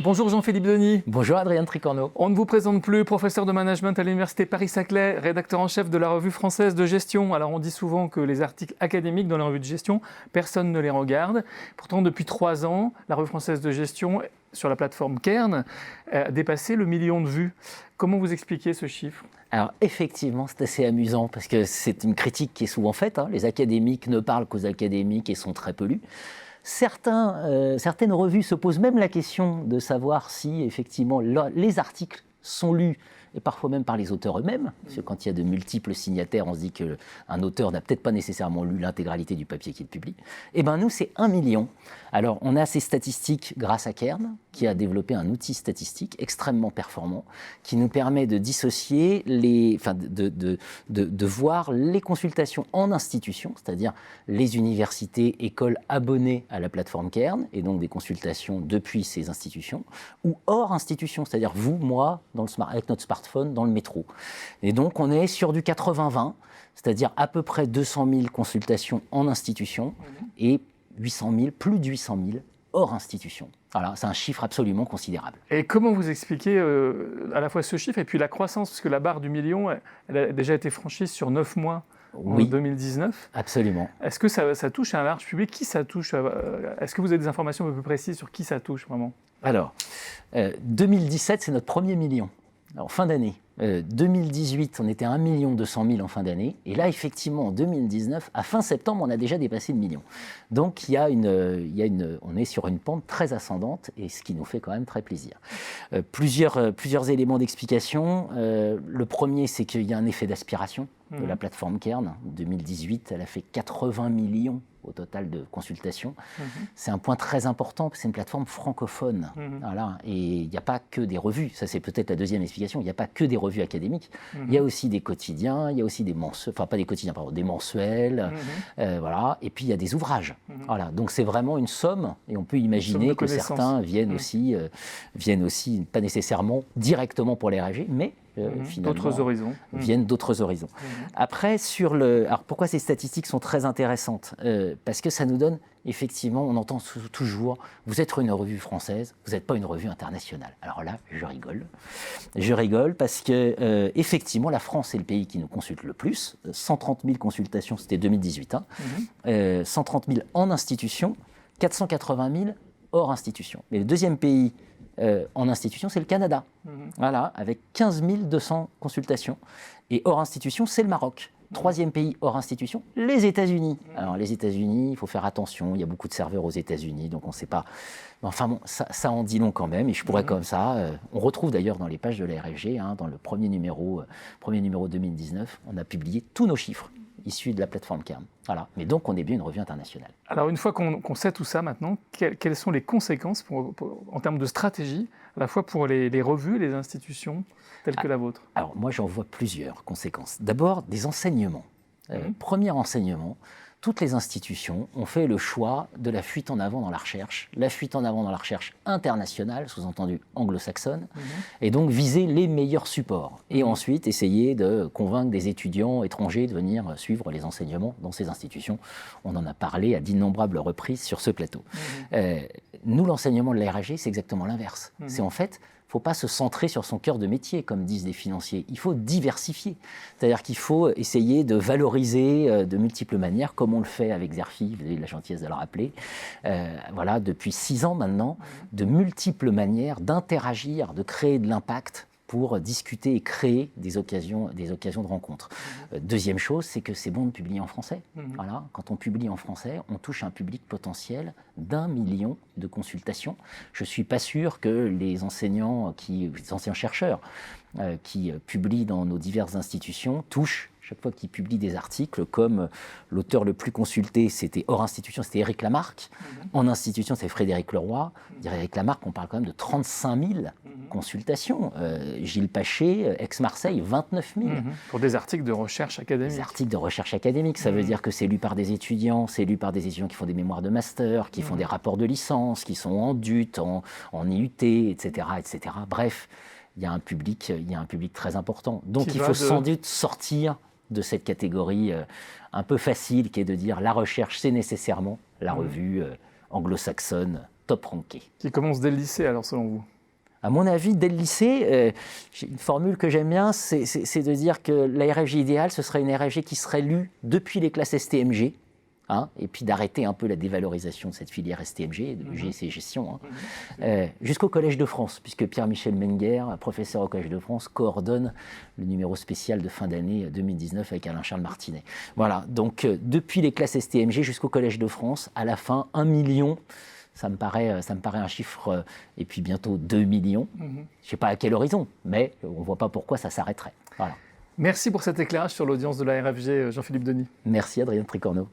Bonjour Jean-Philippe Denis. Bonjour Adrien Tricorneau. On ne vous présente plus, professeur de management à l'Université Paris-Saclay, rédacteur en chef de la revue française de gestion. Alors on dit souvent que les articles académiques dans la revue de gestion, personne ne les regarde. Pourtant depuis 3 ans, la revue française de gestion sur la plateforme Cairn a dépassé le million de vues. Comment vous expliquez ce chiffre ? Alors effectivement, c'est assez amusant parce que c'est une critique qui est souvent faite. Les académiques ne parlent qu'aux académiques et sont très peu lus. Certaines revues se posent même la question de savoir si effectivement les articles sont lus et parfois même par les auteurs eux-mêmes. Parce que quand il y a de multiples signataires, on se dit qu'un auteur n'a peut-être pas nécessairement lu l'intégralité du papier qu'il publie. Et bien nous, c'est 1 million. Alors on a ces statistiques grâce à Cairn, qui a développé un outil statistique extrêmement performant, qui nous permet de dissocier, de voir les consultations en institution, c'est-à-dire les universités, écoles abonnées à la plateforme Cairn, et donc des consultations depuis ces institutions, ou hors institution, c'est-à-dire vous, moi, avec notre smartphone, dans le métro. Et donc on est sur du 80-20, c'est-à-dire à peu près 200 000 consultations en institution et plus de 800 000 hors institution. Voilà, c'est un chiffre absolument considérable. Et comment vous expliquez à la fois ce chiffre et puis la croissance, parce que la barre du million, elle a déjà été franchie sur 9 mois en 2019. Absolument. Est-ce que ça touche un large public ? Qui ça touche ? Est-ce que vous avez des informations un peu plus précises sur qui ça touche vraiment ? Alors, 2017, c'est notre premier million. En fin d'année, 2018, on était à 1 200 000 en fin d'année. Et là, effectivement, en 2019, à fin septembre, on a déjà dépassé le million. Donc, on est sur une pente très ascendante, et ce qui nous fait quand même très plaisir. Plusieurs éléments d'explication. Le premier, c'est qu'il y a un effet d'aspiration de la plateforme Cairn. En 2018, elle a fait 80 millions au total de consultations. C'est un point très important, parce que c'est une plateforme francophone. Voilà. Et il n'y a pas que des revues, ça c'est peut-être la deuxième explication, il n'y a pas que des revues académiques, il y a aussi des quotidiens, il y a aussi des mensuels, enfin pas des quotidiens, pardon, des mensuels, voilà. Et puis il y a des ouvrages. Voilà. Donc c'est vraiment une somme, et on peut imaginer que certains viennent aussi, pas nécessairement directement pour les RG, mais finalement, d'autres horizons. Viennent d'autres horizons. Après, alors pourquoi ces statistiques sont très intéressantes ? Parce que ça nous donne, effectivement, on entend toujours, vous êtes une revue française, vous n'êtes pas une revue internationale. Alors là, je rigole. Je rigole parce que, effectivement, la France est le pays qui nous consulte le plus. 130 000 consultations, c'était 2018. 130 000 en institution, 480 000 hors institution. Mais le deuxième pays en institution, c'est le Canada. Voilà, avec 15 200 consultations. Et hors institution, c'est le Maroc. Troisième pays hors institution, les États-Unis. Alors les États-Unis, il faut faire attention, il y a beaucoup de serveurs aux États-Unis, donc on ne sait pas. Enfin bon, ça en dit long quand même, et je pourrais comme ça. On retrouve d'ailleurs dans les pages de la RFG, dans le premier numéro 2019, on a publié tous nos chiffres issus de la plateforme Cairn. Voilà. Mais donc, on est bien une revue internationale. Alors, une fois qu'on sait tout ça maintenant, quelles sont les conséquences en termes de stratégie, à la fois pour les revues et les institutions telles que la vôtre ? Alors, moi, j'en vois plusieurs conséquences. D'abord, des enseignements. Premier enseignement, toutes les institutions ont fait le choix de la fuite en avant dans la recherche internationale, sous-entendu anglo-saxonne, et donc viser les meilleurs supports. Et ensuite, essayer de convaincre des étudiants étrangers de venir suivre les enseignements dans ces institutions. On en a parlé à d'innombrables reprises sur ce plateau. Nous, l'enseignement de la RAG, c'est exactement l'inverse. C'est en fait... Il ne faut pas se centrer sur son cœur de métier, comme disent les financiers. Il faut diversifier. C'est-à-dire qu'il faut essayer de valoriser de multiples manières, comme on le fait avec Xerfi, vous avez la gentillesse de le rappeler. Voilà, depuis 6 ans maintenant, de multiples manières d'interagir, de créer de l'impact pour discuter et créer des occasions de rencontre. Deuxième chose, c'est que c'est bon de publier en français. Voilà. Quand on publie en français, on touche un public potentiel d'1 million de consultations. Je ne suis pas sûr que les anciens chercheurs qui publient dans nos diverses institutions touchent, chaque fois qu'ils publient des articles, comme l'auteur le plus consulté, c'était hors institution, c'était Éric Lamarck. En institution, c'est Frédéric Leroy. Éric Lamarck, on parle quand même de 35 000 consultations. Gilles Paché, ex-Marseille, 29 000. Pour des articles de recherche académique. Des articles de recherche académique, ça veut dire que c'est lu par des étudiants, qui font des mémoires de master, qui font des rapports de licence, qui sont en DUT, en IUT, etc., etc. Bref, il y a un public très important. Donc il faut sans doute sortir de cette catégorie un peu facile qui est de dire la recherche, c'est nécessairement la revue anglo-saxonne top rankée. Qui commence dès le lycée, alors, selon vous ? À mon avis, dès le lycée, j'ai une formule que j'aime bien, c'est de dire que la RFG idéale, ce serait une RFG qui serait lue depuis les classes STMG, hein, et puis d'arrêter un peu la dévalorisation de cette filière STMG, de GC Gestion, hein, jusqu'au Collège de France, puisque Pierre-Michel Menger, professeur au Collège de France, coordonne le numéro spécial de fin d'année 2019 avec Alain-Charles Martinet. Voilà, donc depuis les classes STMG jusqu'au Collège de France, à la fin, 1 million. Ça me paraît un chiffre, et puis bientôt 2 millions. Je ne sais pas à quel horizon, mais on ne voit pas pourquoi ça s'arrêterait. Voilà. Merci pour cet éclairage sur l'audience de la RFG, Jean-Philippe Denis. Merci Adrien Tricorneau.